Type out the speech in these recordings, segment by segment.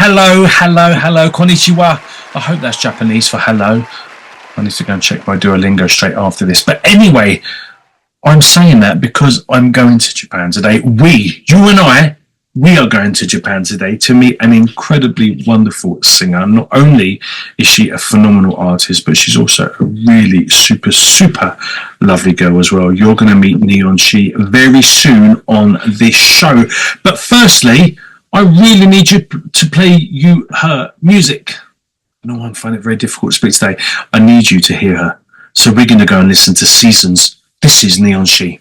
Hello, konnichiwa. I hope that's Japanese for hello. I need to go and check my Duolingo straight after this. But anyway, I'm saying that because I'm going to Japan today. You and I, we are going to Japan today to meet an incredibly wonderful singer. Not only is she a phenomenal artist, but she's also a really super lovely girl as well. You're going to meet NEONshe very soon on this show. But firstly, I really need you to play her music. No, I find it very difficult to speak today. I need you to hear her. So we're going to go and listen to Seasons. This is NEONshe.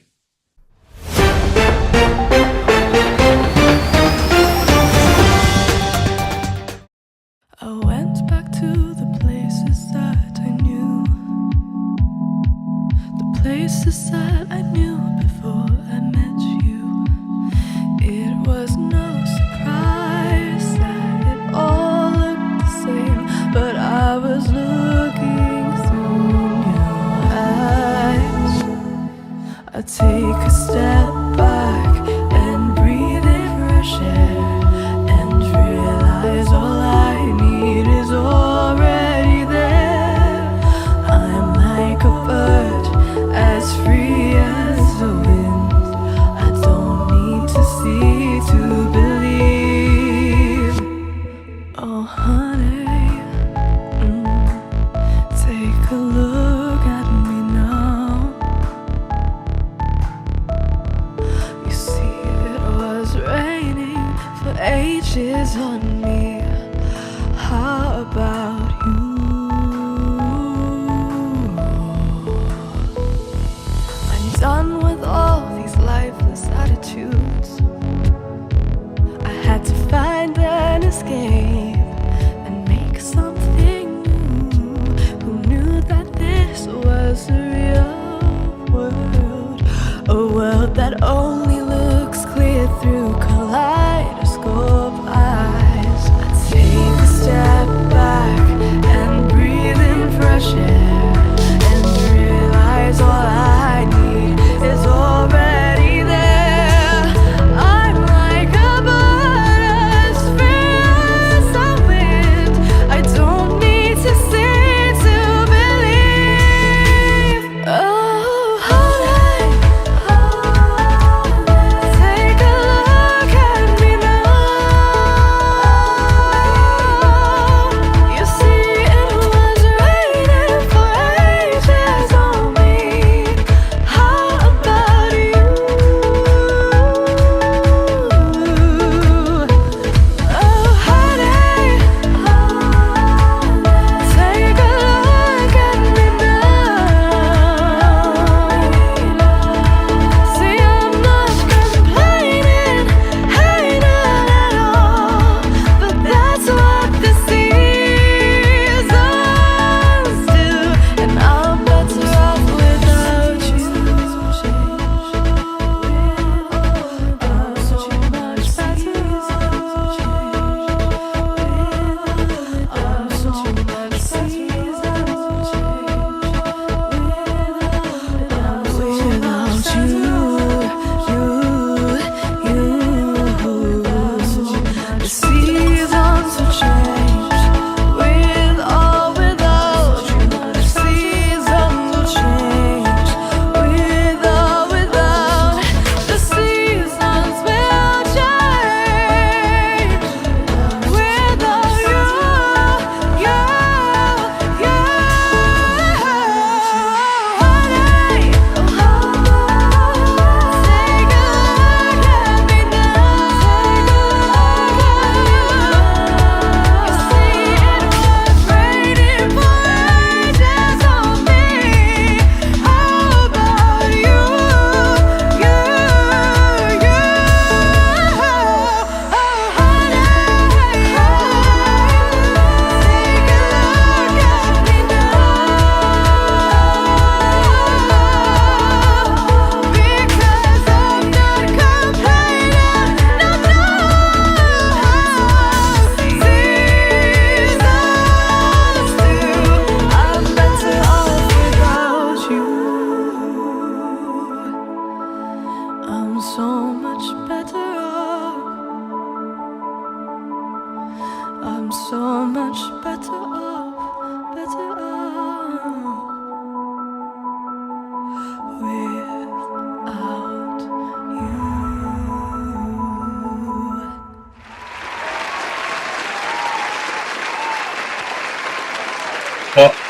I went back to the places that I knew, the places that I knew before I met you. It was no surprise that it all looked the same, but I was looking through new eyes. I take a step back and breathe in fresh air and realize all I need is already there. I'm like a bird, as free as the wind. I don't need to see to believe. Oh honey, take a look at me now. You see, it was raining for ages on me. How about you? I'm done with all these lifeless attitudes. I had to find an escape and make something new. Who knew that this was a real world? A world that only looks clear through kaleidoscope eyes. I take a step back and breathe in fresh air and realize all I need is already there. I'm like a bird, as free as the wind. I don't need to see to believe. Oh, honey, take a look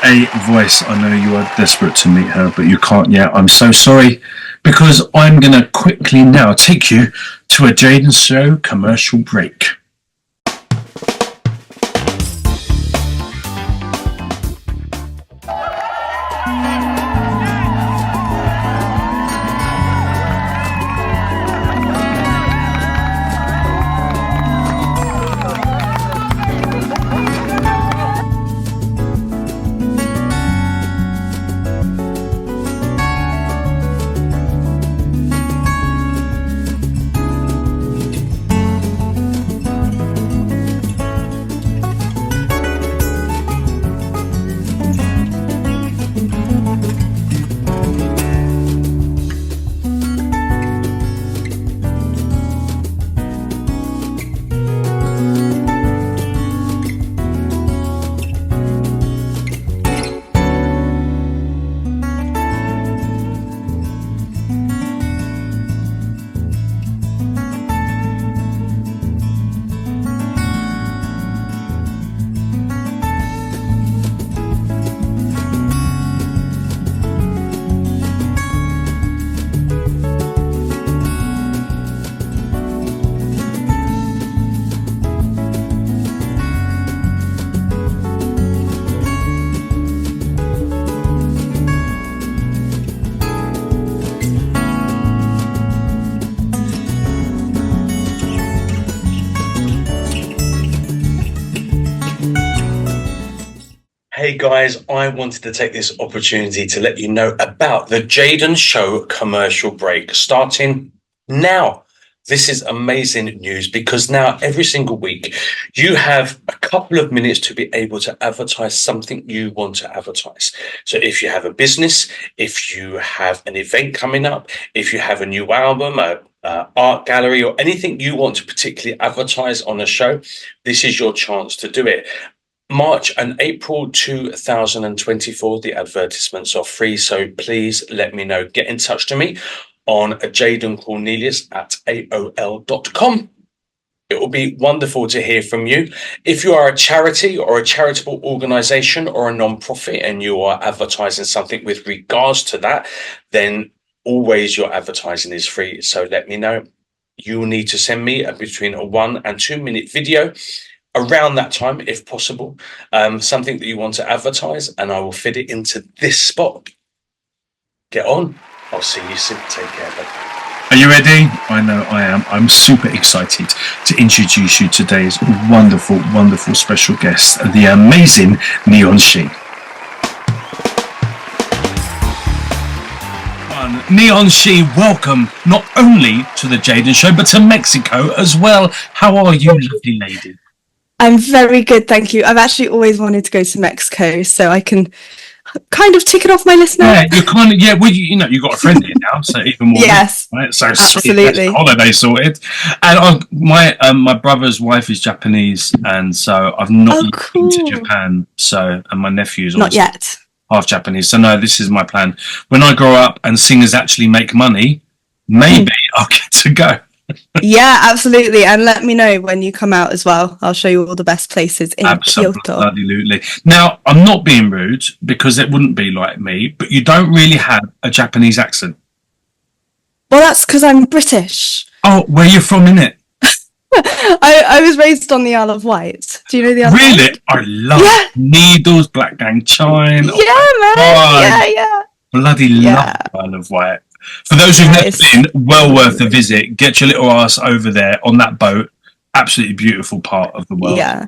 a voice. I know you are desperate to meet her, but you can't yet. I'm so sorry, because I'm going to quickly now take you to a Jaden Show commercial break. Hey guys, I wanted to take this opportunity to let you know about the Jaden Show commercial break starting now. This is amazing news because now every single week you have a couple of minutes to be able to advertise something you want to advertise. So if you have a business, if you have an event coming up, if you have a new album, art gallery, or anything you want to particularly advertise on a show, this is your chance to do it. March and April 2024, the advertisements are free, so please let me know. Get in touch to me on Jaden Cornelious at AOL.com. It will be wonderful to hear from you. If you are a charity or a charitable organization or a non-profit and you are advertising something with regards to that, then always your advertising is free. So let me know. You will need to send me between a 1 and 2 minute video around that time, if possible, something that you want to advertise, and I will fit it into this spot. Get on. I'll see you soon. Take care. Bye. Are you ready? I know I am. I'm super excited to introduce you to today's wonderful, wonderful special guest, the amazing NEONshe. NEONshe, welcome not only to the Jaden Show, but to Mexico as well. How are you, lovely lady? I'm very good, thank you. I've actually always wanted to go to Mexico, so I can kind of tick it off my list now. Yeah, you're kind of, yeah, well, you know, you've got a friend here now, so even more. Yes, right? So absolutely. Sweet, holiday sorted. And my brother's wife is Japanese, and so I've not been to Japan, so, and my nephew's not yet half Japanese. So no, this is my plan. When I grow up and singers actually make money, maybe I'll get to go. Yeah, absolutely. And let me know when you come out as well. I'll show you all the best places in Kyoto. Absolutely. Now, I'm not being rude because it wouldn't be like me, but you don't really have a Japanese accent. Well, that's because I'm British. Oh, where are you from, innit? I was raised on the Isle of Wight. Do you know the Isle of Wight? Really? I love Needles, Black Gang Chine. Yeah, man. Yeah. Bloody love the Isle of Wight. For those who've never been, well worth a visit. Get your little ass over there on that boat. Absolutely beautiful part of the world. Yeah.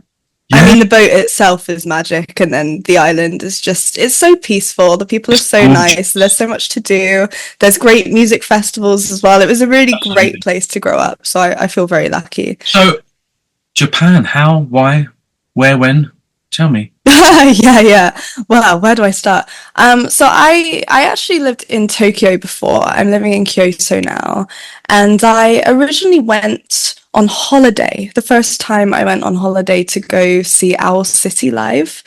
I mean, the boat itself is magic, and then the island is just, it's so peaceful. The people are so nice. There's so much to do. There's great music festivals as well. It was a really great place to grow up. So I feel very lucky. So, Japan, how, why, where, when? Tell me. Yeah. Well, where do I start? So I actually lived in Tokyo before. I'm living in Kyoto now. And I originally went on holiday. The first time I went on holiday to go see Owl City live.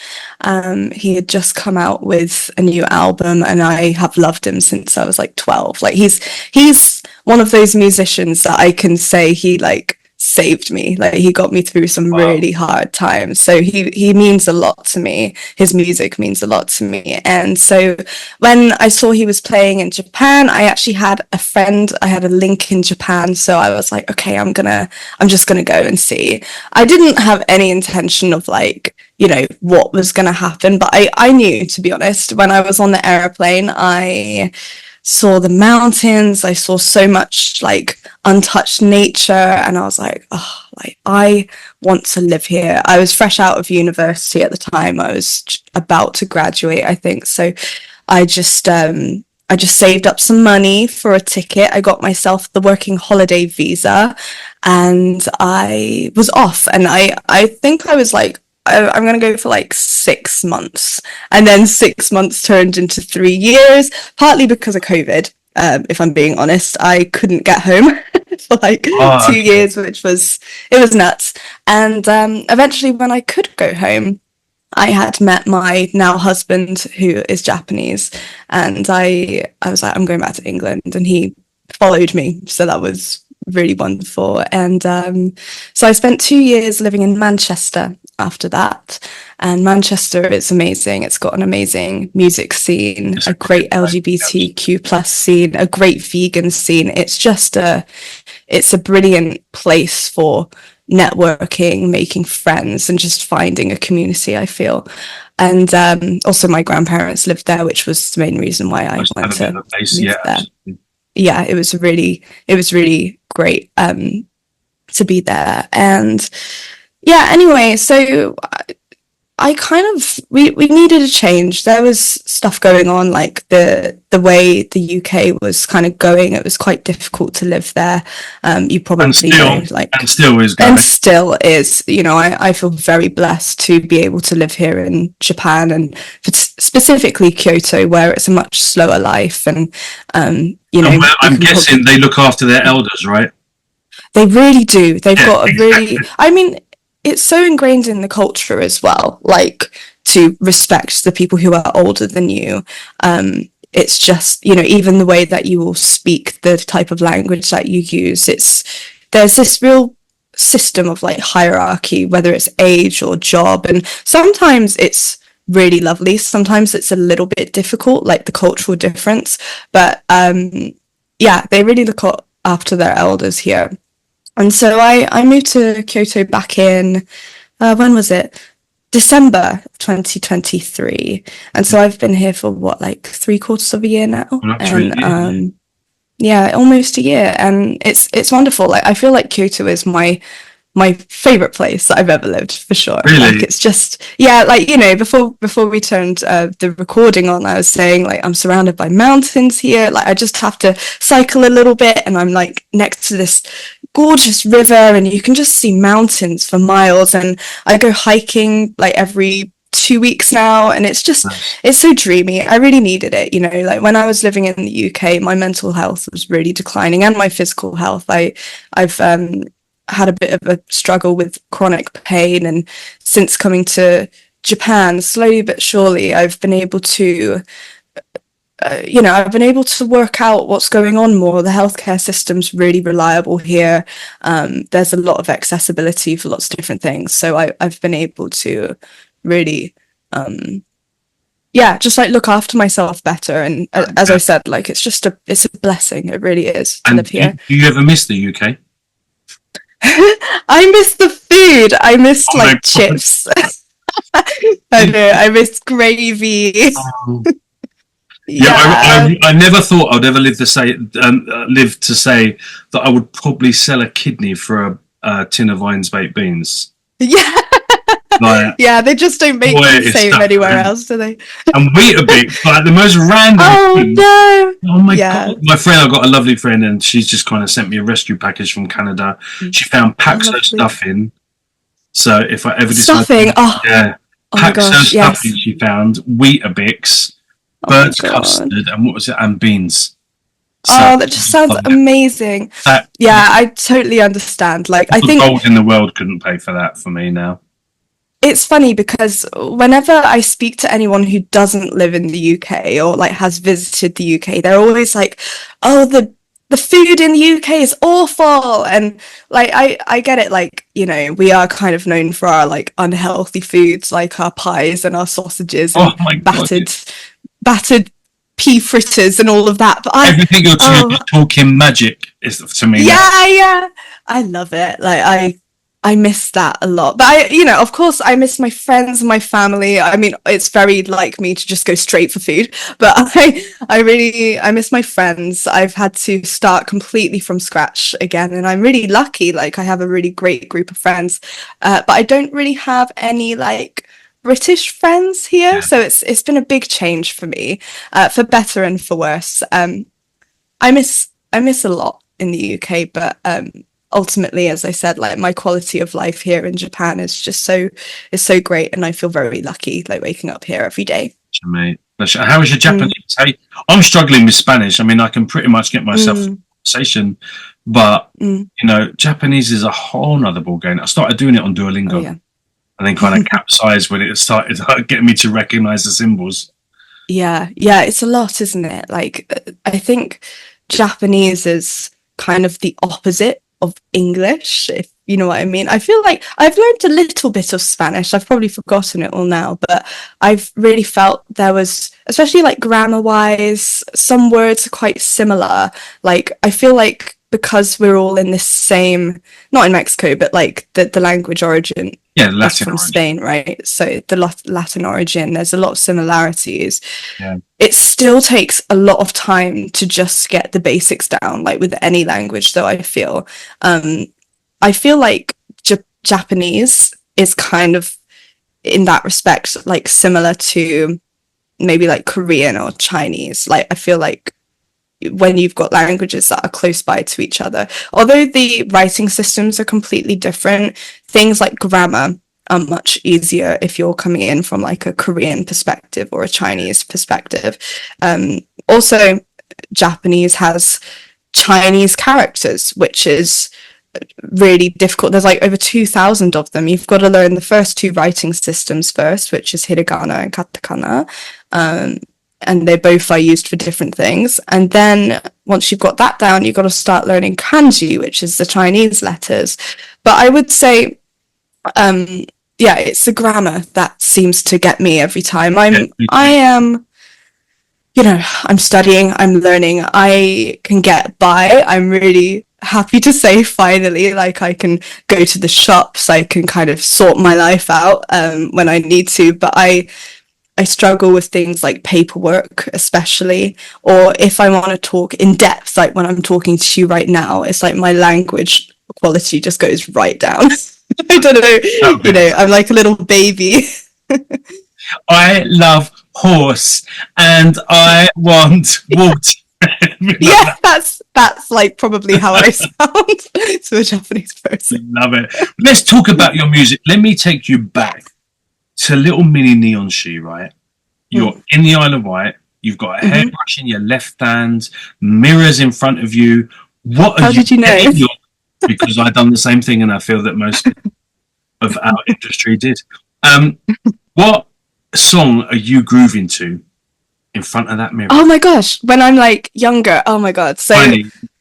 He had just come out with a new album, and I have loved him since I was like 12. Like he's one of those musicians that I can say he like saved me. Like, he got me through some really hard times. So he means a lot to me. His music means a lot to me. And so when I saw he was playing in Japan, I actually had a friend, I had a link in Japan. So I was like, okay, I'm just gonna go and see. I didn't have any intention of like, what was gonna happen, but I knew, to be honest. When I was on the airplane, I saw the mountains, I saw so much like untouched nature, and I was like, oh, like I want to live here. I was fresh out of university at the time. I was about to graduate, I think. So I just saved up some money for a ticket. I got myself the working holiday visa, and I was off. And I think I was like, I'm going to go for like 6 months. And then 6 months turned into 3 years, partly because of COVID. If I'm being honest, I couldn't get home for like 2 years, it was nuts. And eventually when I could go home, I had met my now husband, who is Japanese. And I was like, I'm going back to England. And he followed me. So that was really wonderful. And so I spent 2 years living in Manchester after that, and Manchester is amazing. It's got an amazing music scene, a great LGBTQ plus scene, a great vegan scene. It's a brilliant place for networking, making friends, and just finding a community, I feel. And also my grandparents lived there, which was the main reason why I wanted to move there. Yeah, it was really great to be there. And yeah, anyway, so I kind of, we needed a change. There was stuff going on, like the way the UK was kind of going. It was quite difficult to live there. You probably know, like, and still is going. And still is. I feel very blessed to be able to live here in Japan, and specifically Kyoto, where it's a much slower life. And I'm guessing they look after their elders, right? They really do. They've got a really, I mean, it's so ingrained in the culture as well, like, to respect the people who are older than you. It's just, even the way that you will speak, the type of language that you use, there's this real system of like hierarchy, whether it's age or job. And sometimes it's really lovely. Sometimes it's a little bit difficult, like the cultural difference. But yeah, they really look after their elders here. And so I moved to Kyoto back in, when was it? December 2023. And so I've been here for like 3/4 of a year now. And yeah, almost a year. And it's wonderful. Like, I feel like Kyoto is my favorite place that I've ever lived, for sure. Really? Like, it's just, yeah, like, before we turned the recording on, I was saying, like, I'm surrounded by mountains here. Like, I just have to cycle a little bit, and I'm like next to this gorgeous river, and you can just see mountains for miles. And I go hiking like every 2 weeks now, and it's just, it's so dreamy. I really needed it. Like, when I was living in the UK, my mental health was really declining, and my physical health. I've had a bit of a struggle with chronic pain, and since coming to Japan, slowly but surely, I've been able to work out what's going on more. The healthcare system's really reliable here. There's a lot of accessibility for lots of different things. So I've been able to really, just like look after myself better. And as I said, like, it's a blessing. It really is to live here. Do you ever miss the UK? I miss the food. I miss chips. I know. I miss gravy. Yeah, I never thought I'd ever live to say that I would probably sell a kidney for a tin of Iron's baked beans. Yeah. Like, yeah, they just don't make the same anywhere else, do they? And Weetabix, like the most random thing. No! Oh my God. My friend, I've got a lovely friend, and she's just kind of sent me a rescue package from Canada. She found Paxo stuffing. So if I ever decide... Stuffing? Paxo stuffing, she found Weetabix, bird's custard, and what was it? And beans. So, that just sounds amazing. I totally understand. Like, I think... gold in the world couldn't pay for that for me now. It's funny because whenever I speak to anyone who doesn't live in the UK or like has visited the UK, they're always like, oh, the food in the UK is awful. And like, I get it. Like, you know, we are kind of known for our like unhealthy foods, like our pies and our sausages Oh and my God. battered pea fritters and all of that. But Everything you're talking magic is to me now. yeah, I love it. Like I miss that a lot. But I, you know, of course I miss my friends and my family. I mean, it's very like me to just go straight for food, but I miss my friends. I've had to start completely from scratch again, and I'm really lucky. Like I have a really great group of friends, but I don't really have any like British friends here, so it's been a big change for me, for better and for worse. I miss a lot in the UK, but ultimately, as I said, like my quality of life here in Japan is just so great, and I feel very lucky, like waking up here every day. Mate, how is your Japanese? Hey, I'm struggling with Spanish. I mean, I can pretty much get myself through the conversation, but you know, Japanese is a whole nother ball game. I started doing it on Duolingo, Oh, yeah. and then kind of capsized when it started getting me to recognize the symbols. Yeah, it's a lot, isn't it? Like, I think Japanese is kind of the opposite of English, if you know what I mean. I feel like I've learned a little bit of Spanish. I've probably forgotten it all now, but I've really felt there was, especially like grammar wise, some words are quite similar. Like, I feel like because we're all in this same, not in Mexico, but like the language origin Yeah, is Latin from origin. Spain, right? So the Latin origin, there's a lot of similarities. Yeah. It still takes a lot of time to just get the basics down, like with any language, though, I feel. I feel like Japanese is kind of, in that respect, like similar to maybe like Korean or Chinese. Like, I feel like when you've got languages that are close by to each other, although the writing systems are completely different, things like grammar are much easier if you're coming in from like a Korean perspective or a Chinese perspective. Also, Japanese has Chinese characters, which is really difficult. There's like over 2,000 of them. You've got to learn the first two writing systems first, which is hiragana and katakana. And they both are used for different things. And then once you've got that down, you've got to start learning kanji, which is the Chinese letters. But I would say, yeah, it's the grammar that seems to get me every time. I am, you know, I'm studying, I'm learning, I can get by. I'm really happy to say finally, like I can go to the shops, I can kind of sort my life out when I need to, but I struggle with things like paperwork, especially, or if I want to talk in depth, like when I'm talking to you right now, it's like my language quality just goes right down. I don't know, you know, I'm like a little baby. I love horse and I want water. Yeah, that's like probably how I sound to a Japanese person. Love it. Let's talk about your music. Let me take you back to little mini neonshe, right? You're in the Isle of Wight. You've got a hairbrush in your left hand, mirrors in front of you. What? How did you know? Because I've done the same thing, and I feel that most of our industry did. What song are you grooving to in front of that mirror? Oh my gosh, when I'm like younger, oh my god. So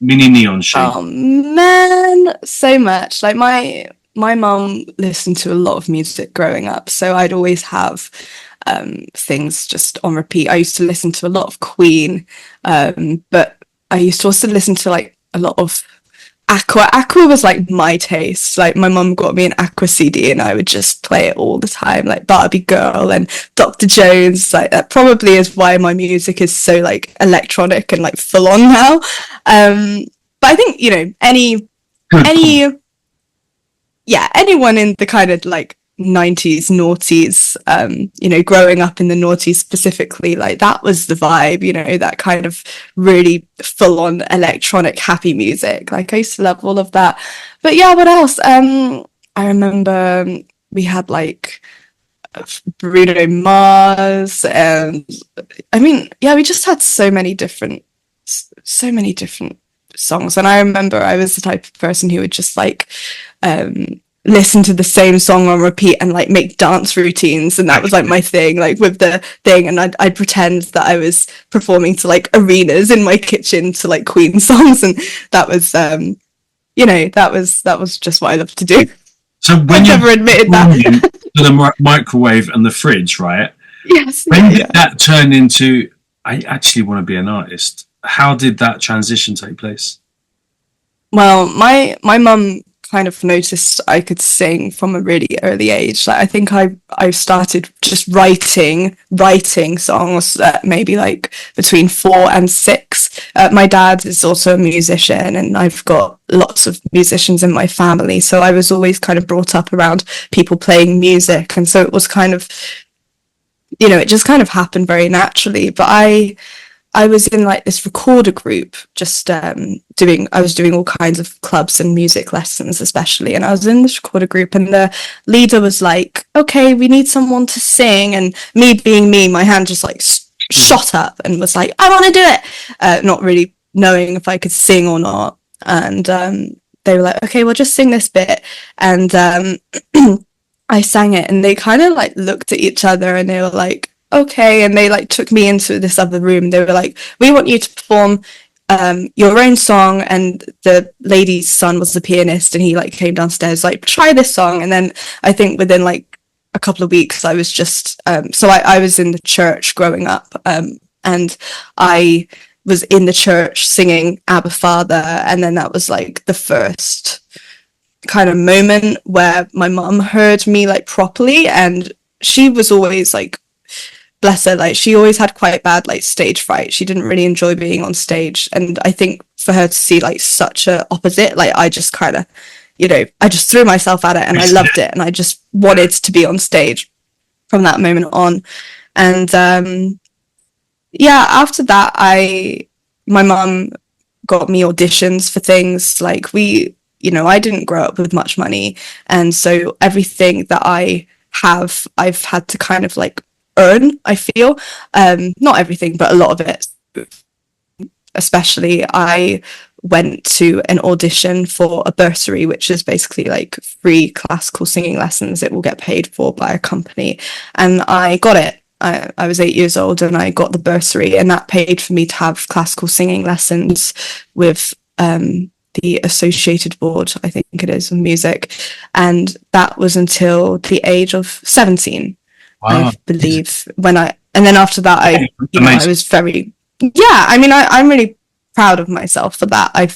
mini neonshe. Oh man, so much. Like my mum listened to a lot of music growing up, so I'd always have things just on repeat. I used to listen to a lot of Queen, but I used to also listen to like a lot of Aqua. Aqua was like my taste. Like my mum got me an Aqua CD and I would just play it all the time, like Barbie Girl and Dr. Jones. Like that probably is why my music is so like electronic and like full on now. But I think, you know, anyone in the kind of like 90s, noughties, you know, growing up in the noughties specifically, like that was the vibe, you know, that kind of really full on electronic happy music. Like I used to love all of that. But yeah, what else? I remember we had like Bruno Mars, and I mean, yeah, we just had so many different songs. And I remember I was the type of person who would just like listen to the same song on repeat and like make dance routines, and that was like my thing, like with the thing, and I'd pretend that I was performing to like arenas in my kitchen to like Queen songs, and that was that was just what I love to do. So when I've never admitted that. To the microwave and the fridge, right? Yes. When did that turn into, I actually want to be an artist? How did that transition take place? Well, my mum kind of noticed I could sing from a really early age. Like I think I started just writing songs at maybe like between 4 and 6. My dad is also a musician, and I've got lots of musicians in my family, so I was always kind of brought up around people playing music, and so it was kind of, it just kind of happened very naturally. But I was in like this recorder group, just I was doing all kinds of clubs and music lessons especially, and I was in this recorder group, and the leader was like, okay, we need someone to sing, and me being me, my hand just like shot up and was like, I want to do it, not really knowing if I could sing or not. And they were like, okay, well just sing this bit, and I sang it, and they kind of like looked at each other and they were like, okay, and they like took me into this other room. They were like, we want you to perform your own song, and the lady's son was the pianist, and he like came downstairs like, try this song. And then I think within like a couple of weeks I was just so I was in the church growing up, and I was in the church singing Abba Father, and then that was like the first kind of moment where my mum heard me like properly. And she was always like, bless her, like she always had quite bad like stage fright. She didn't really enjoy being on stage, and I think for her to see like such a opposite, like I just kind of, I just threw myself at it, and I loved it, and I just wanted to be on stage from that moment on. And after that my mum got me auditions for things. Like I didn't grow up with much money, and so everything that I've had to kind of like earn, I feel. Not everything, but a lot of it. Especially I went to an audition for a bursary, which is basically like free classical singing lessons. It will get paid for by a company, and I got it. I was 8 years old, and I got the bursary, and that paid for me to have classical singing lessons with the Associated Board, I think it is, of music. And that was until the age of 17. Wow. I believe, and then after that I was very, I'm really proud of myself for that. I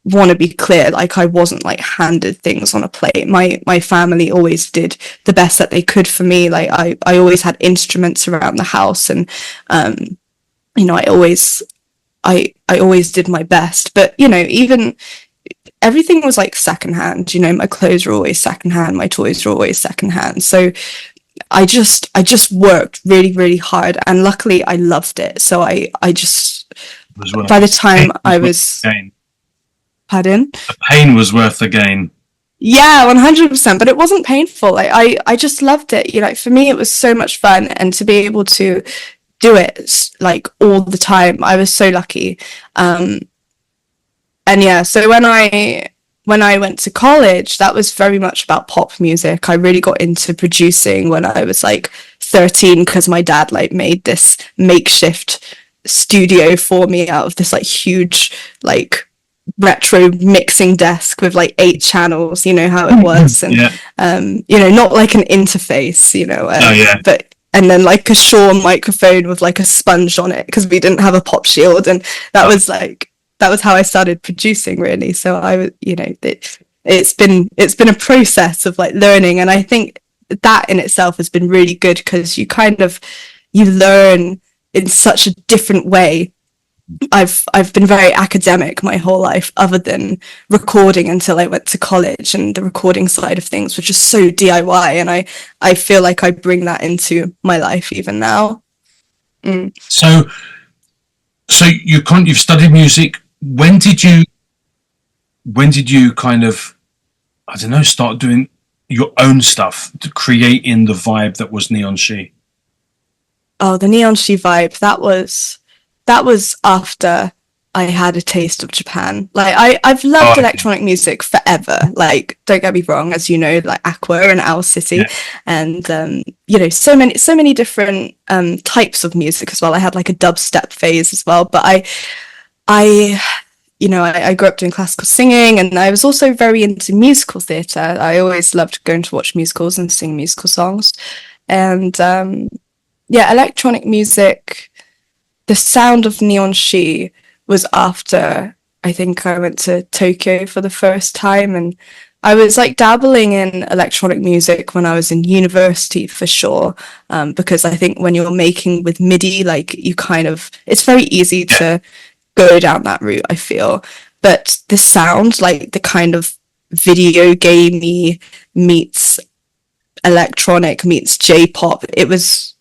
want to be clear, like I wasn't like handed things on a plate. My family always did the best that they could for me. Like I always had instruments around the house, and I always did my best. But even everything was like secondhand. My clothes were always secondhand, my toys were always secondhand. So I just worked really, really hard, and luckily I loved it. So I just, by the time I was, pardon? The pain was worth the gain. Yeah, 100%. But it wasn't painful. Like I just loved it. For me, it was so much fun, and to be able to do it like all the time, I was so lucky. And yeah, so when I went to college, that was very much about pop music. I really got into producing when I was like 13, because my dad like made this makeshift studio for me out of this like huge like retro mixing desk with like 8 channels, how it was. And not like an interface, but and then like a Shure microphone with like a sponge on it, because we didn't have a pop shield, and that was how I started producing, really. So I was, it's been a process of like learning, and I think that in itself has been really good, because you learn in such a different way. I've been very academic my whole life, other than recording, until I went to college, and the recording side of things was just so DIY, and I feel like I bring that into my life even now. So you've studied music. When did you kind of, I don't know, start doing your own stuff, to create in the vibe that was NEONshe? Oh, the NEONshe vibe, that was after I had a taste of Japan. Like I've loved electronic music forever. Like, don't get me wrong, as you know, like Aqua and Owl City, and you know, so many different types of music as well. I had like a dubstep phase as well, but I you know, I grew up doing classical singing, and I was also very into musical theatre. I always loved going to watch musicals and sing musical songs, and yeah, electronic music. The sound of NEONshe was after I think I went to Tokyo for the first time, and I was like dabbling in electronic music when I was in university for sure, because I think when you're making with MIDI, like you kind of, it's very easy to go down that route, I feel. But the sound, like the kind of video gamey meets electronic meets J-pop, it was,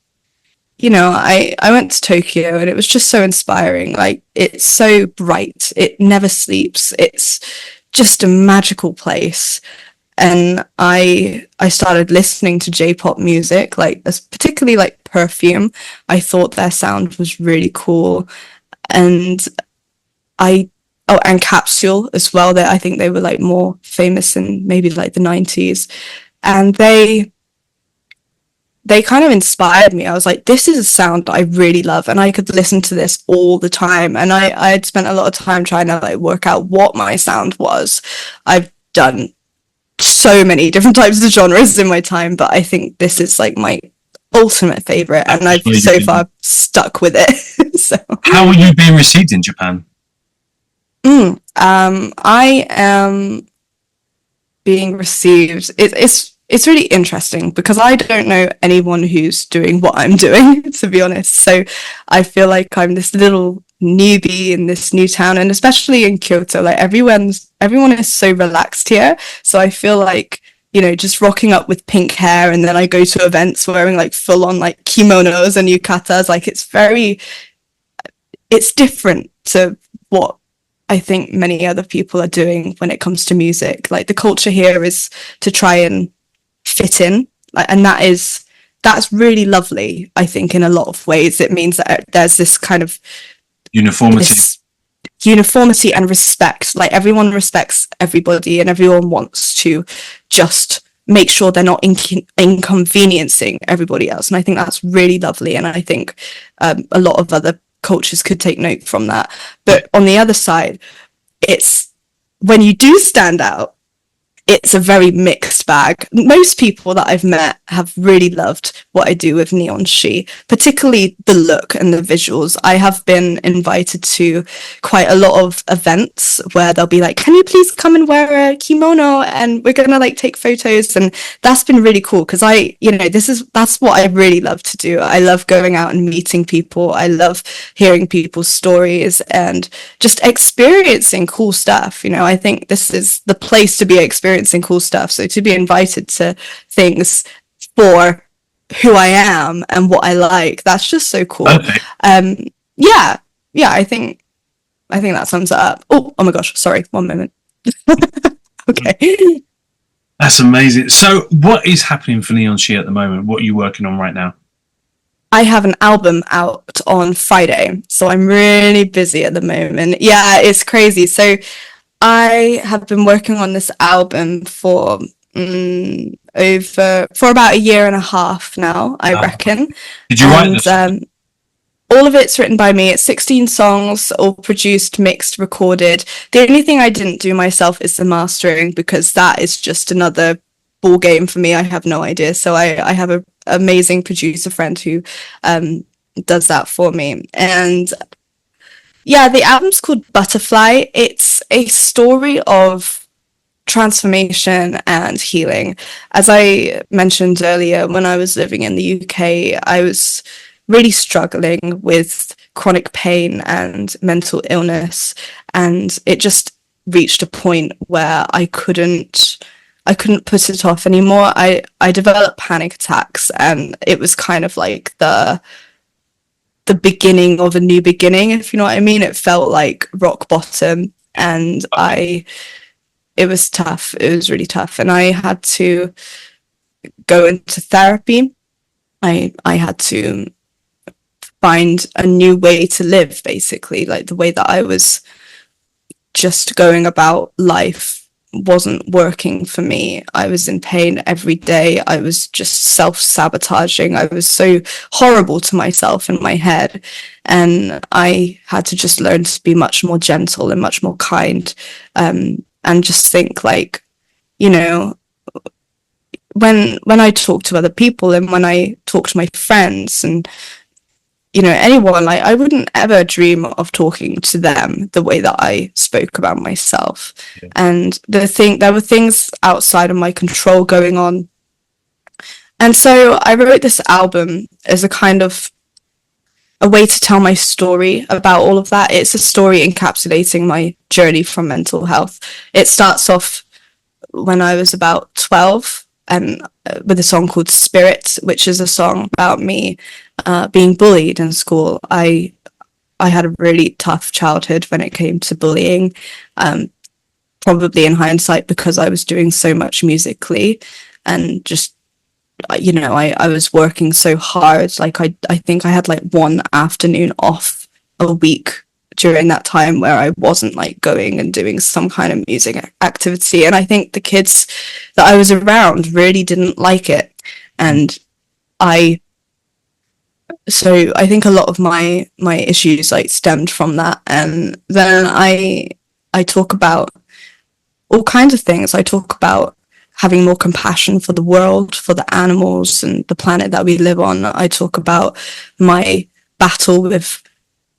you know, I went to Tokyo and it was just so inspiring. Like, it's so bright, it never sleeps, it's just a magical place. And I started listening to J-pop music, like particularly like Perfume. I thought their sound was really cool. And and Capsule as well. That I think they were like more famous in maybe like the 90s. And they kind of inspired me. I was like, this is a sound that I really love, and I could listen to this all the time. And I had spent a lot of time trying to like work out what my sound was. I've done so many different types of genres in my time, but I think this is like my ultimate favorite, and I've so far stuck with it. So, how are you being received in Japan? I am being received. It's really interesting because I don't know anyone who's doing what I'm doing, to be honest. So I feel like I'm this little newbie in this new town, and especially in Kyoto, like everyone is so relaxed here. So I feel like, you know, just rocking up with pink hair, and then I go to events wearing like full on like kimonos and yukatas. Like it's different to what I think many other people are doing when it comes to music. Like the culture here is to try and fit in, and that's really lovely. I think in a lot of ways it means that there's this kind of uniformity and respect. Like everyone respects everybody, and everyone wants to just make sure they're not inconveniencing everybody else. And I think that's really lovely, and I think a lot of other cultures could take note from that. But on the other side, it's when you do stand out, it's a very mixed bag. Most people that I've met have really loved what I do with NEONshe, particularly the look and the visuals. I have been invited to quite a lot of events where they'll be like, can you please come and wear a kimono and we're gonna like take photos, and that's been really cool because that's what I really love to do. I love going out and meeting people. I love hearing people's stories and just experiencing cool stuff. You know, I think this is the place to be experiencing cool stuff. So to be invited to things for who I am and what I like, that's just so cool. Okay. Yeah, I think that sums it up. Oh my gosh, sorry, 1 moment. Okay. That's amazing. So what is happening for NEONshe at the moment? What are you working on right now? I have an album out on Friday, so I'm really busy at the moment. Yeah, it's crazy. So I have been working on this album for about a year and a half now, I reckon. Did you write this? All of it's written by me. It's 16 songs, all produced, mixed, recorded. The only thing I didn't do myself is the mastering, because that is just another ball game for me. I have no idea. So I have an amazing producer friend who does that for me. And yeah, the album's called Butterfly. It's a story of transformation and healing. As I mentioned earlier, when I was living in the UK, I was really struggling with chronic pain and mental illness, and it just reached a point where I couldn't put it off anymore. I developed panic attacks, and it was kind of like the beginning of a new beginning, if you know what I mean. It felt like rock bottom, and it was tough. It was really tough, and I had to go into therapy. I had to find a new way to live, basically. Like the way that I was just going about life wasn't working for me. I was in pain every day. I was just self-sabotaging. I was so horrible to myself in my head. And I had to just learn to be much more gentle and much more kind. And just think like, you know, when I talk to other people and when I talk to my friends and, you know, anyone, like I wouldn't ever dream of talking to them the way that I spoke about myself. Yeah. And there were things outside of my control going on. And so I wrote this album as a kind of a way to tell my story about all of that. It's a story encapsulating my journey from mental health. It starts off when I was about 12 and with a song called Spirit, which is a song about me being bullied in school. I had a really tough childhood when it came to bullying, probably in hindsight because I was doing so much musically and just, you know, I was working so hard. Like I think I had like one afternoon off a week during that time where I wasn't like going and doing some kind of music activity. And I think the kids that I was around really didn't like it. And so I think a lot of my issues like stemmed from that. And then I talk about all kinds of things. I talk about having more compassion for the world, for the animals and the planet that we live on. I talk about my battle with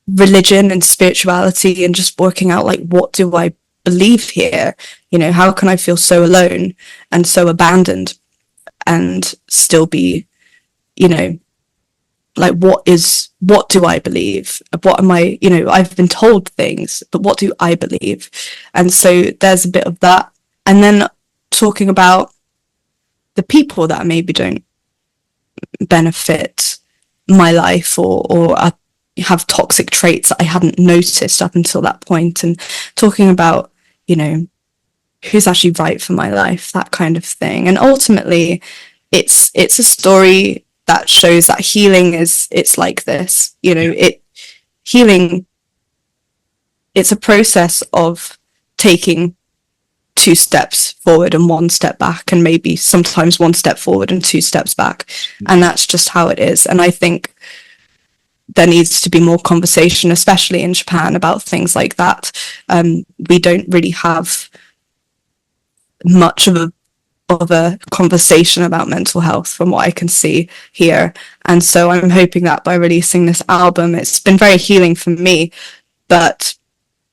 religion and spirituality and just working out like, what do I believe here? You know, how can I feel so alone and so abandoned and still be, you know, like what do I believe? What am I, you know, I've been told things, but what do I believe? And so there's a bit of that. And then talking about the people that maybe don't benefit my life or have toxic traits that I hadn't noticed up until that point, and talking about, you know, who's actually right for my life, that kind of thing. And ultimately it's a story that shows that healing it's like this, you know, healing, it's a process of taking 2 steps forward and 1 step back, and maybe sometimes 1 step forward and 2 steps back. And that's just how it is. And I think there needs to be more conversation, especially in Japan, about things like that. We don't really have much of a conversation about mental health from what I can see here. And so I'm hoping that by releasing this album, it's been very healing for me, but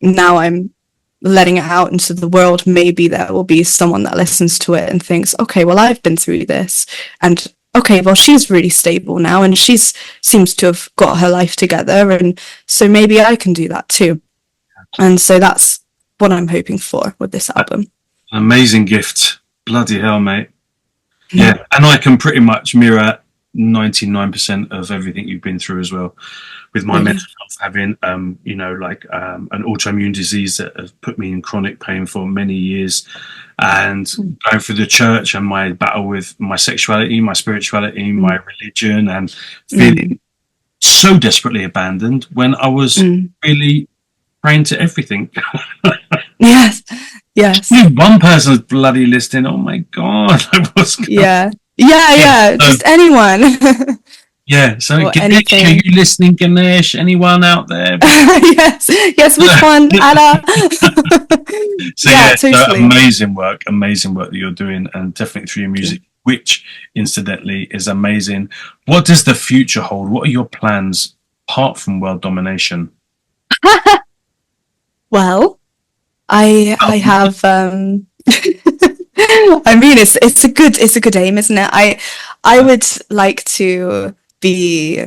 now I'm letting it out into the world. Maybe there will be someone that listens to it and thinks, okay, well, I've been through this, and okay, well, she's really stable now and she's seems to have got her life together, and so maybe I can do that too. And so that's what I'm hoping for with this album. Amazing gift. Bloody hell, mate. Yeah, and I can pretty much mirror 99% of everything you've been through as well, with my mental health, having you know, like an autoimmune disease that has put me in chronic pain for many years, and going through the church and my battle with my sexuality, my spirituality, my religion, and feeling so desperately abandoned when I was really praying to everything. Yes. One person's bloody listening. Oh my god! Yeah. Just anyone. Yeah. So, Ganesh, are you listening, Ganesh? Anyone out there? yes. Which one? Anna. So yeah, totally. Amazing work that you're doing, and definitely through your music, which incidentally is amazing. What does the future hold? What are your plans apart from world domination? Well, I have I mean it's a good aim, isn't it? I would like to be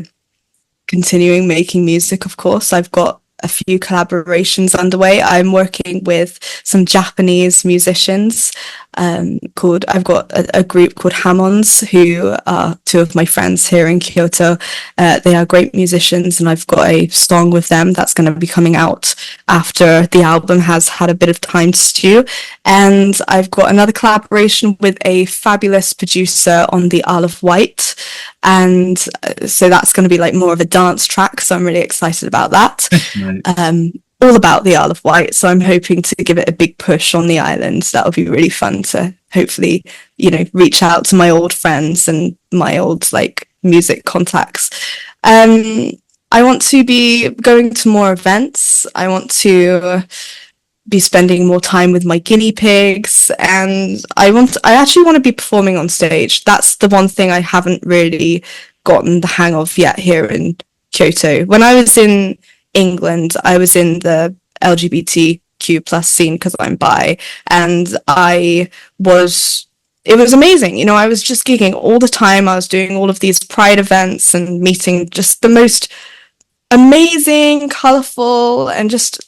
continuing making music, of course. I've got a few collaborations underway. I'm working with some Japanese musicians I've got a group called Hammonds, who are two of my friends here in Kyoto. They are great musicians, and I've got a song with them that's going to be coming out after the album has had a bit of time to stew. And I've got another collaboration with a fabulous producer on the Isle of Wight. And so that's going to be like more of a dance track. So I'm really excited about that. Right. All about the Isle of Wight. So I'm hoping to give it a big push on the island. That would be really fun to hopefully, reach out to my old friends and my old like music contacts. I want to be going to more events. I want to be spending more time with my guinea pigs, and I actually want to be performing on stage. That's the one thing I haven't really gotten the hang of yet here in Kyoto. When I was in England, I was in the LGBTQ plus scene because I'm bi, and it was amazing. I was just gigging all the time. I was doing all of these pride events and meeting just the most amazing, colorful, and just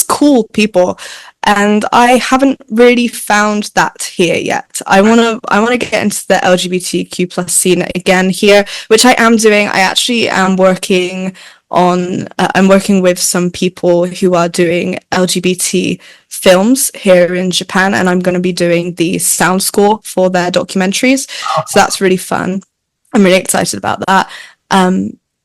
cool people. And I haven't really found that here yet. I want to get into the LGBTQ plus scene again here, which I am doing. I actually am working with some people who are doing LGBT films here in Japan, and I'm going to be doing the sound score for their documentaries. So that's really fun. I'm really excited about that.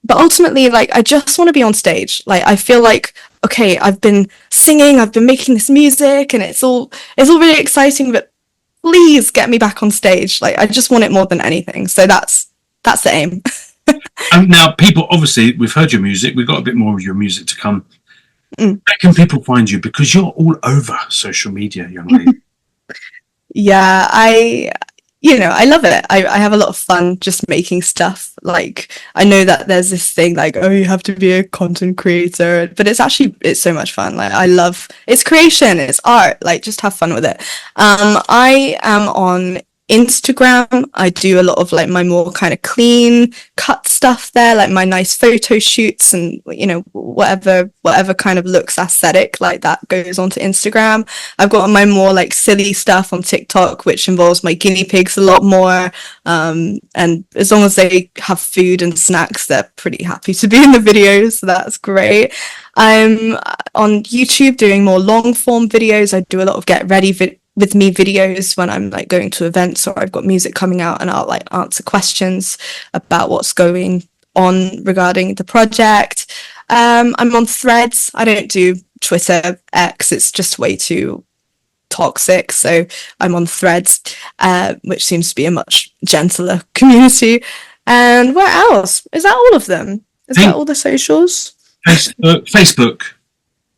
But ultimately, like, I just want to be on stage. Like, I feel like, okay, I've been singing, I've been making this music, and it's all really exciting, but please get me back on stage. Like, I just want it more than anything. So that's the aim. Now, people, obviously, we've heard your music. We've got a bit more of your music to come. Where can people find you? Because you're all over social media, young lady. Yeah, I love it. I have a lot of fun just making stuff. Like, I know that there's this thing like, oh, you have to be a content creator, but it's so much fun. Like, it's creation, it's art. Like, just have fun with it. I am on Instagram. I do a lot of like my more kind of clean cut stuff there, like my nice photo shoots and whatever kind of looks aesthetic like that goes onto Instagram. I've got my more like silly stuff on TikTok, which involves my guinea pigs a lot more, and as long as they have food and snacks, they're pretty happy to be in the videos, so that's great. I'm on YouTube doing more long form videos. I do a lot of get ready with me videos when I'm like going to events or I've got music coming out, and I'll like answer questions about what's going on regarding the project. I'm on Threads. I don't do Twitter, X. It's just way too toxic. So I'm on Threads, which seems to be a much gentler community. And where else? Is that all of them? Is that all the socials? Facebook.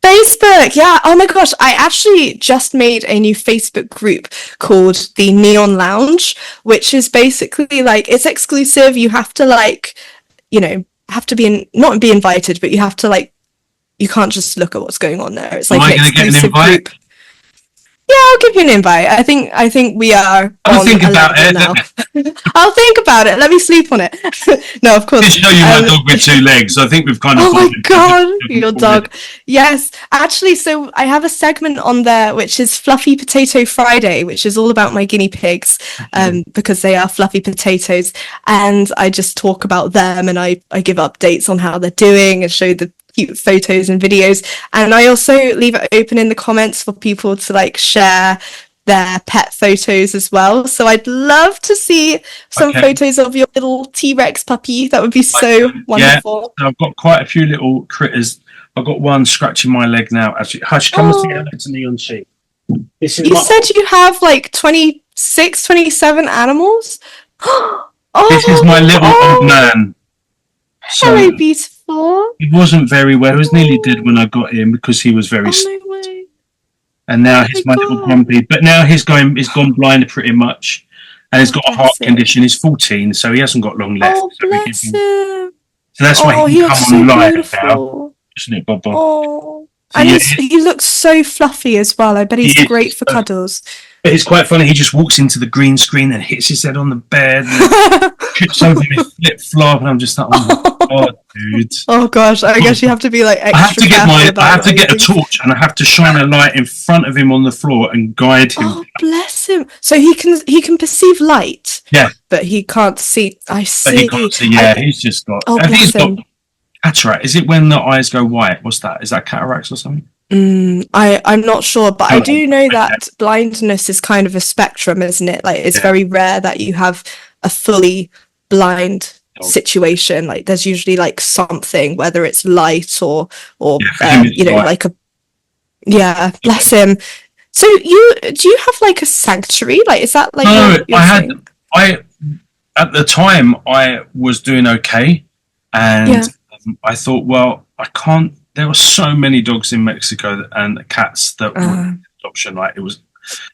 Facebook, yeah. Oh my gosh, I actually just made a new Facebook group called the Neon Lounge, which is basically like, it's exclusive. You have to like, have to not be invited, but you have to like, you can't just look at what's going on there. It's like an exclusive group. Yeah, I'll give you an invite. I think we are. I'll think about it now. I'll think about it. Let me sleep on it. No, of course. I show you my dog with two legs. I think we've kind of. Oh my god, your dog. Yes, actually, so I have a segment on there which is Fluffy Potato Friday, which is all about my guinea pigs, because they are fluffy potatoes, and I just talk about them, and I give updates on how they're doing and show the cute photos and videos, and I also leave it open in the comments for people to like share their pet photos as well. So I'd love to see some photos of your little T-Rex puppy. That would be so wonderful. Yeah, I've got quite a few little critters. I've got one scratching my leg now. Actually, Hush, come and say hello to NEONshe. You said you have like 26, 27 animals? This is my little old man. So, hello, beautiful. He wasn't very well. He was nearly dead when I got him because he was very sick. No way. And now he's my little grumpy. But now he's gone blind pretty much. And he's got a heart condition. He's 14, so he hasn't got long left. Oh, bless him. So that's why he can come on live now. Isn't it, Bob? Oh. So, and he looks so fluffy as well. I bet he's great for cuddles. But it's quite funny. He just walks into the green screen and hits his head on the bed and trips over his flip flop. And I'm just like, oh my God. dude. Oh gosh, I guess you have to be like extra I have to get a torch and I have to shine a light in front of him on the floor and guide him. Oh, bless him. So he can perceive light. Yeah. But he can't see. I see. But he can't see. Yeah, he's just got. Oh, I think he's bless him. got cataract. Is it when the eyes go white? What's that? Is that cataracts or something? I'm not sure, but I do know that blindness is kind of a spectrum, isn't it? Like it's very rare that you have a fully blind situation. Like there's usually like something, whether it's light or you know, like a bless him. So do you have like a sanctuary? Like is that like I at the time I was doing okay, and I thought, well, I can't. There were so many dogs in Mexico and cats that were adoption. Like it was,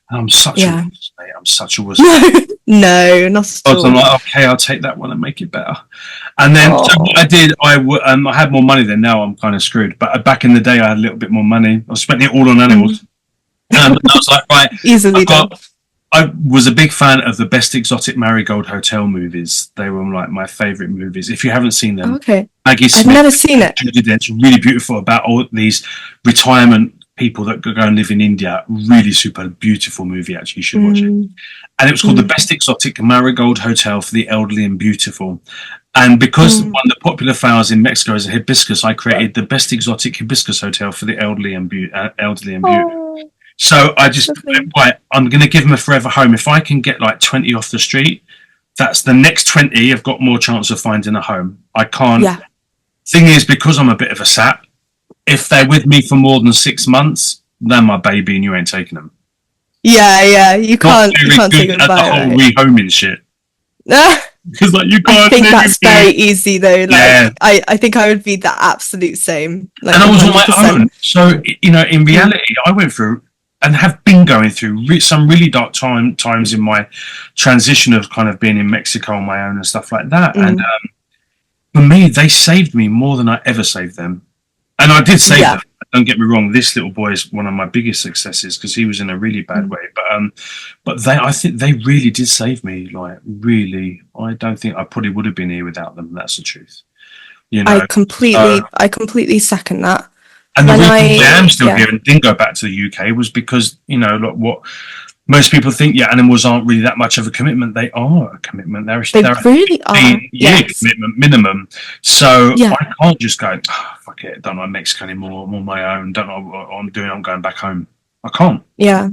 I'm such a wuss, mate. I'm such a wuss. No, not at all. So I'm like, okay, I'll take that one and make it better. And then so what I did, I had more money than now. I'm kind of screwed. But back in the day, I had a little bit more money. I was spending it all on animals. And I was like, right, easily done. I was a big fan of the Best Exotic Marigold Hotel movies. They were like my favourite movies. If you haven't seen them, Maggie Smith, I've never seen it. It's really beautiful about all these retirement people that go and live in India. Really super beautiful movie. Actually, you should watch it. And it was called the Best Exotic Marigold Hotel for the Elderly and Beautiful. And because one of the popular flowers in Mexico is a hibiscus, I created the Best Exotic Hibiscus Hotel for the elderly and beautiful. So I just went, right, I'm going to give them a forever home. If I can get like 20 off the street, that's the next 20 have got more chance of finding a home. I can't. Yeah. Thing is, because I'm a bit of a sap, if they're with me for more than 6 months, they're my baby and you ain't taking them. Yeah. You can't take them by. The whole rehoming shit. Because like you can't. I think that's very easy though. Like I think I would be the absolute same. Like, and I was 100%. On my own. So you know, in reality, I went through and have been going through some really dark times in my transition of kind of being in Mexico on my own and stuff like that. And for me, they saved me more than I ever saved them. And I did save them. Don't get me wrong. This little boy is one of my biggest successes because he was in a really bad way. But I think they really did save me. Like really, I don't think I probably would have been here without them. That's the truth. You know, I completely second that. And the reason I am still here and didn't go back to the UK was because, you know, like what most people think, animals aren't really that much of a commitment. They are a commitment. They're really are. Commitment minimum. So I can't just go, fuck it, don't like Mexico anymore. I'm on my own. Don't know what I'm doing. I'm going back home. I can't. Yeah.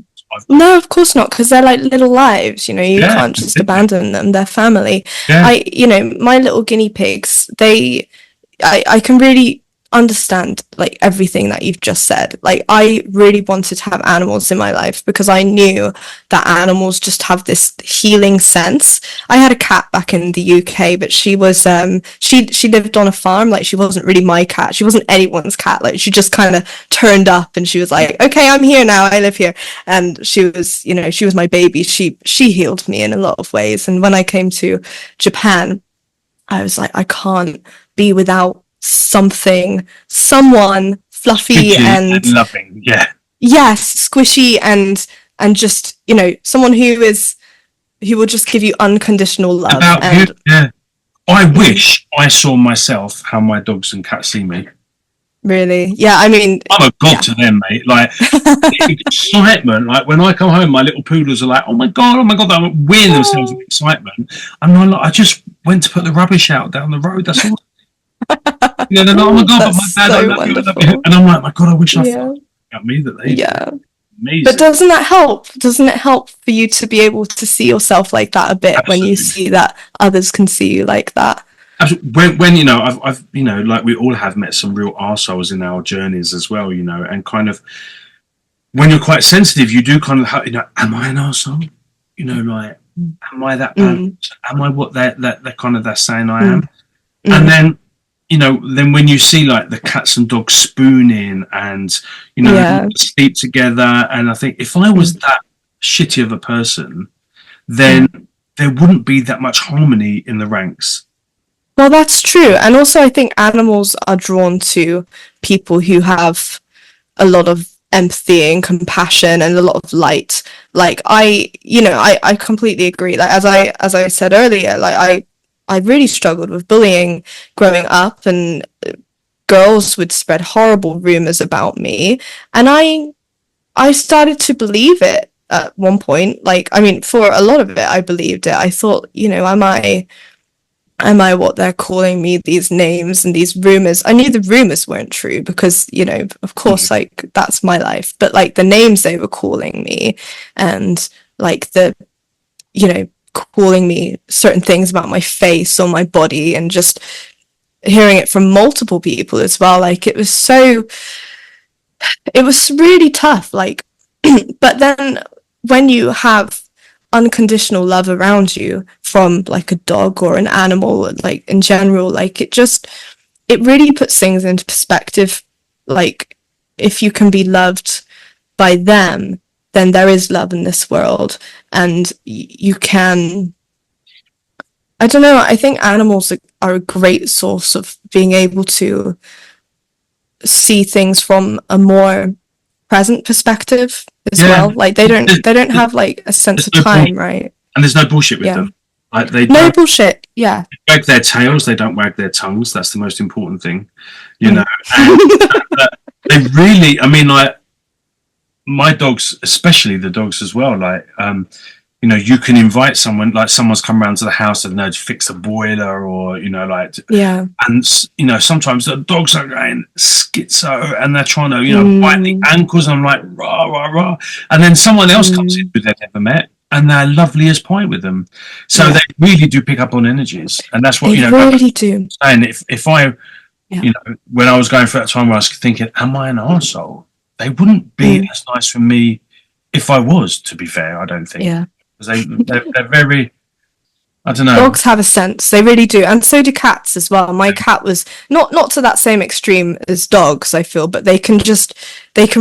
No, of course not, because they're like little lives, you know, you can't just abandon them. They're family. Yeah. You know, my little guinea pigs, I can really understand like everything that you've just said. Like I really wanted to have animals in my life because I knew that animals just have this healing sense. I had a cat back in the UK, but she was she lived on a farm. Like she wasn't really my cat, she wasn't anyone's cat. Like she just kind of turned up and she was like, okay, I'm here now, I live here. And she was, you know, she was my baby. She healed me in a lot of ways. And when I came to Japan, I was like, I can't be without someone fluffy and loving, squishy and just, you know, someone who will just give you unconditional love. I wish I saw myself how my dogs and cats see me. Really? Yeah, I mean, I'm a god to them, mate. Like excitement. Like when I come home, my little poodles are like, oh my god, they're wearing themselves with excitement. And I'm like, I just went to put the rubbish out down the road. That's all. They're like, oh my god, but my dad, I love you. And I'm like, my god, I wish I thought about me that they amazing. But doesn't that help? Doesn't it help for you to be able to see yourself like that a bit? Absolutely. When you see that others can see you like that? When you know, I've you know, like we all have met some real arseholes in our journeys as well, you know, and kind of when you're quite sensitive, you do kind of have, you know, am I an arsehole? You know, like, am I that bad? Am I what they're kind of they're saying I am? And then, you know, then when you see like the cats and dogs spooning and, you know, sleep together. And I think if I was that shitty of a person, then there wouldn't be that much harmony in the ranks. Well, that's true. And also I think animals are drawn to people who have a lot of empathy and compassion and a lot of light. Like I completely agree. Like as I said earlier, like I really struggled with bullying growing up, and girls would spread horrible rumors about me, and I started to believe it at one point. Like, I mean, for a lot of it, I believed it. I thought, you know, am I what they're calling me, these names and these rumors? I knew the rumors weren't true because, you know, of course, like, that's my life. But like the names they were calling me, and like the, you know, calling me certain things about my face or my body, and just hearing it from multiple people as well. Like, it was really tough. Like, but then when you have unconditional love around you from like a dog or an animal, like in general, like it really puts things into perspective. Like, if you can be loved by them, then there is love in this world, and you can, I don't know, I think animals are a great source of being able to see things from a more present perspective as well. Like, they don't have like a sense of time, right? And there's no bullshit with them. Like, no bullshit. Yeah. They wag their tails, they don't wag their tongues. That's the most important thing, you know. And, they really, I mean, like, my dogs, especially the dogs as well, like, you know, you can invite someone, like someone's come around to the house and they'd fix a boiler, or, you know, like, yeah. And, you know, sometimes the dogs are going schizo and they're trying to, you know, bite the ankles. And I'm like, rah, rah, rah. And then someone else comes in who they've never met, and they're lovely as pie with them. So they really do pick up on energies. And that's what, they, you know, really do. And if I, you know, when I was going through that time where I was thinking, am I an arsehole? They wouldn't be as nice for me if I was, to be fair, I don't think. Yeah. They're very, I don't know. Dogs have a sense, they really do, and so do cats as well. My cat was not to that same extreme as dogs, I feel, but they can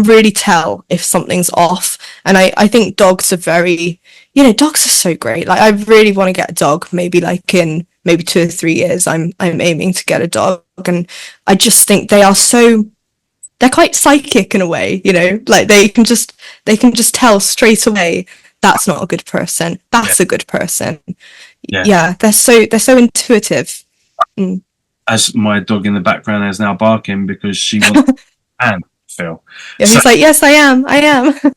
really tell if something's off. And I think dogs are very, you know, dogs are so great. Like, I really want to get a dog, maybe like in maybe 2 or 3 years. I'm aiming to get a dog, and I just think they're quite psychic in a way, you know, like they can just tell straight away, that's not a good person, that's a good person. Yeah, they're so intuitive. As my dog in the background is now barking because she wants and Phil. Yeah, he's like, yes, I am.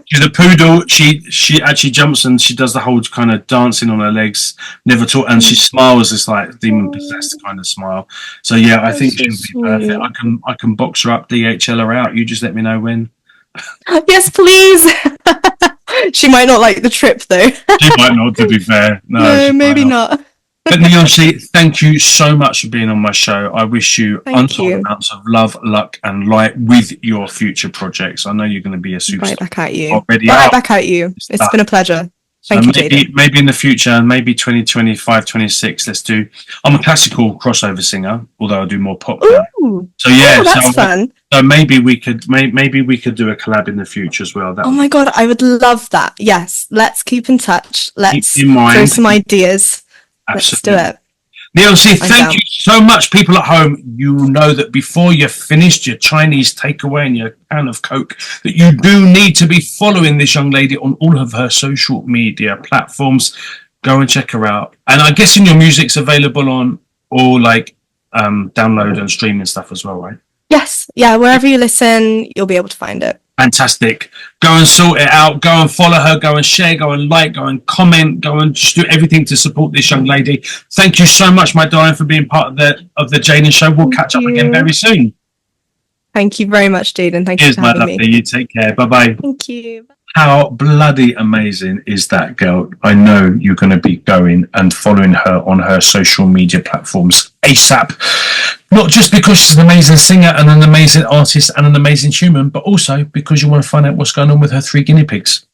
She's a poodle. She actually jumps and she does the whole kind of dancing on her legs, never taught, and she smiles this like demon possessed kind of smile. So yeah, I think she'll be perfect. I can box her up, DHL her out. You just let me know when. Yes, please. She might not like the trip though. She might not, to be fair. No, maybe not. But Neonshe, thank you so much for being on my show. I wish you untold amounts of love, luck, and light with your future projects. I know you're going to be a superstar. Right back at you. Right back at you. It's been a pleasure. Thank you, Jaden. Maybe in the future, maybe 2025, 26, let's do. I'm a classical crossover singer, although I do more pop. Ooh. So yeah, that's fun. So maybe we could do a collab in the future as well. Oh my god, I would love that. Yes, let's keep in touch. Let's throw some ideas. Absolutely. Let's do it. Neonshe, thank you so much. People at home, you know that before you're finished your Chinese takeaway and your can of Coke, that you do need to be following this young lady on all of her social media platforms. Go and check her out. And I'm guessing your music's available on all like download and streaming stuff as well, right? Yes. Yeah, wherever you listen, you'll be able to find it. Fantastic. Go and sort it out. Go and follow her. Go and share. Go and like. Go and comment. Go and just do everything to support this young lady. Thank you so much, my darling, for being part of the Jaden show. We'll catch up again very soon. Thank you very much, Jaden. Thank you for having me. You take care. Bye-bye. Thank you. How bloody amazing is that girl? I know you're going to be going and following her on her social media platforms ASAP. Not just because she's an amazing singer and an amazing artist and an amazing human, but also because you want to find out what's going on with her 3 guinea pigs.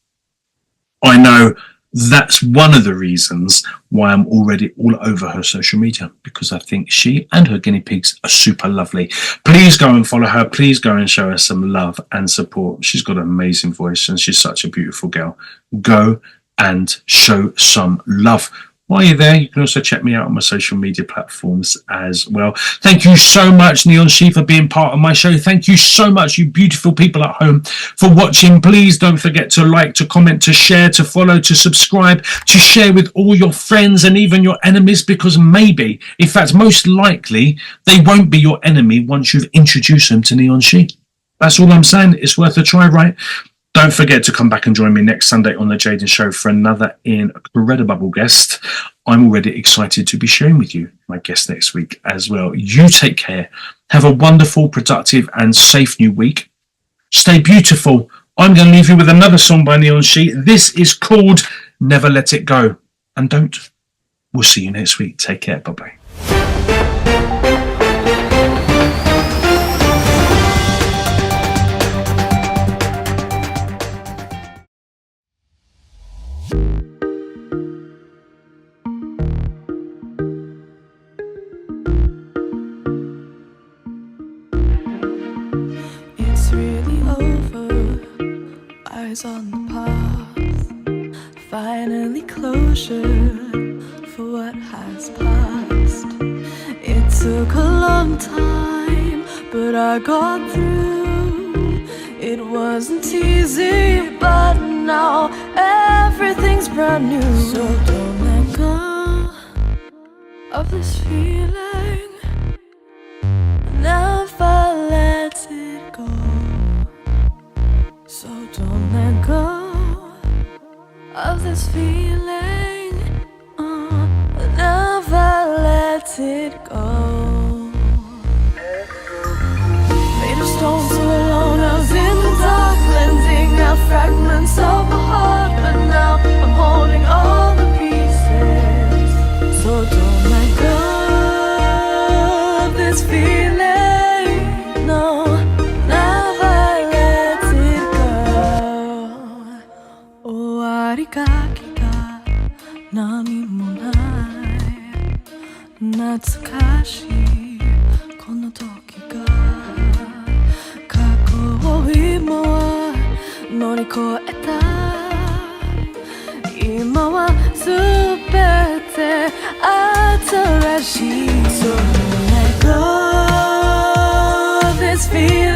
I know that's one of the reasons why I'm already all over her social media, because I think she and her guinea pigs are super lovely. Please go and follow her. Please go and show her some love and support. She's got an amazing voice and she's such a beautiful girl. Go and show some love. While you're there, you can also check me out on my social media platforms as well. Thank you so much, NeonsheE, for being part of my show. Thank you so much, you beautiful people at home, for watching. Please don't forget to like, to comment, to share, to follow, to subscribe, to share with all your friends and even your enemies, because maybe, in fact, most likely, they won't be your enemy once you've introduced them to NeonsheE. That's all I'm saying. It's worth a try, right? Don't forget to come back and join me next Sunday on The Jaden Show for another incredible guest. I'm already excited to be sharing with you my guest next week as well. You take care. Have a wonderful, productive and safe new week. Stay beautiful. I'm going to leave you with another song by NeonsheE. This is called Never Let It Go. And don't. We'll see you next week. Take care. Bye-bye. On the path, finally closure for what has passed. It took a long time, but I got through. It wasn't easy, but now everything's brand new. So don't let go of this feeling. Never let it go. So don't let go of this feeling. Never let it go. Made of stone so alone, I was in the dark, lending out fragments of my heart. But now I'm holding all the pieces. So don't let go of this feeling. No. So let go of this feeling.